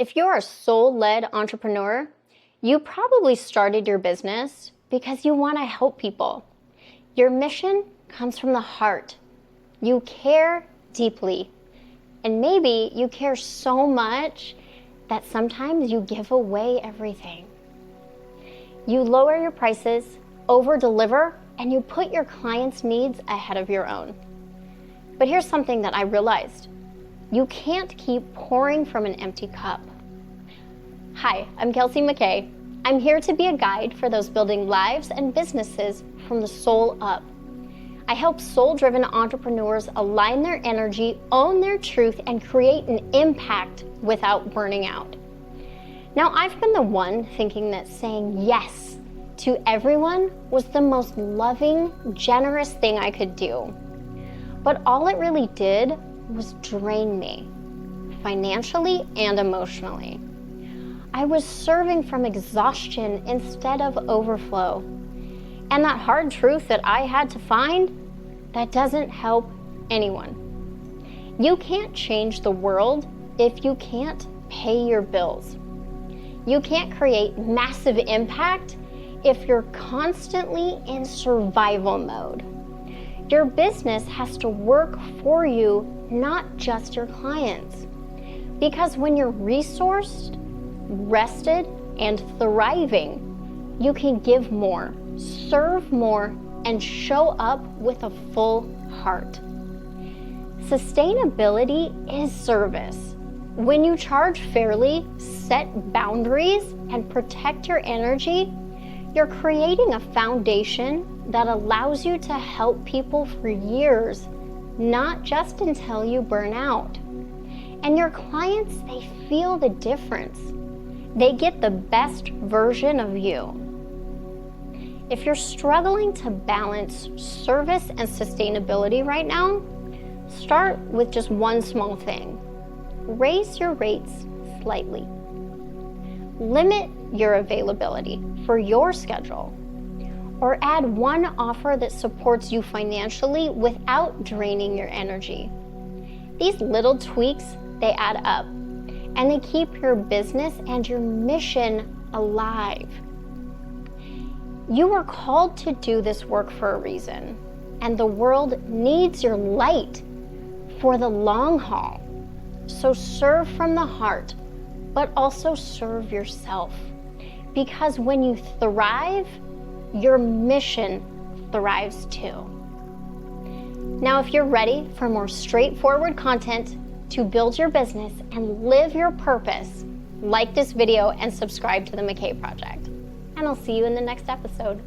If you're a soul-led entrepreneur, you probably started your business because you want to help people. Your mission comes from the heart. You care deeply. And maybe you care so much that sometimes you give away everything. You lower your prices, over-deliver, and you put your clients' needs ahead of your own. But here's something that I realized. You can't keep pouring from an empty cup. Hi, I'm McKay. I'm here to be a guide for those building lives and businesses from the soul up. I help soul-driven entrepreneurs align their energy, own their truth, and create an impact without burning out. Now, I've been the one thinking that saying yes to everyone was the most loving, generous thing I could do. But all it really did was drain me, financially and emotionally. I was serving from exhaustion instead of overflow. And that hard truth that I had to find, that doesn't help anyone. You can't change the world if you can't pay your bills. You can't create massive impact if you're constantly in survival mode. Your business has to work for you, not just your clients. Because when you're resourced, rested, and thriving, you can give more, serve more, and show up with a full heart. Sustainability is service. When you charge fairly, set boundaries, and protect your energy, you're creating a foundation that allows you to help people for years, not just until you burn out. And your clients, they feel the difference. They get the best version of you. If you're struggling to balance service and sustainability right now, start with just one small thing. Raise your rates slightly. Limit your availability for your schedule, or add one offer that supports you financially without draining your energy. These little tweaks, they add up, and they keep your business and your mission alive. You were called to do this work for a reason, and the world needs your light for the long haul. So serve from the heart, but also serve yourself. Because when you thrive, your mission thrives too. Now, if you're ready for more straightforward content to build your business and live your purpose, like this video and subscribe to the McKay Project. And I'll see you in the next episode.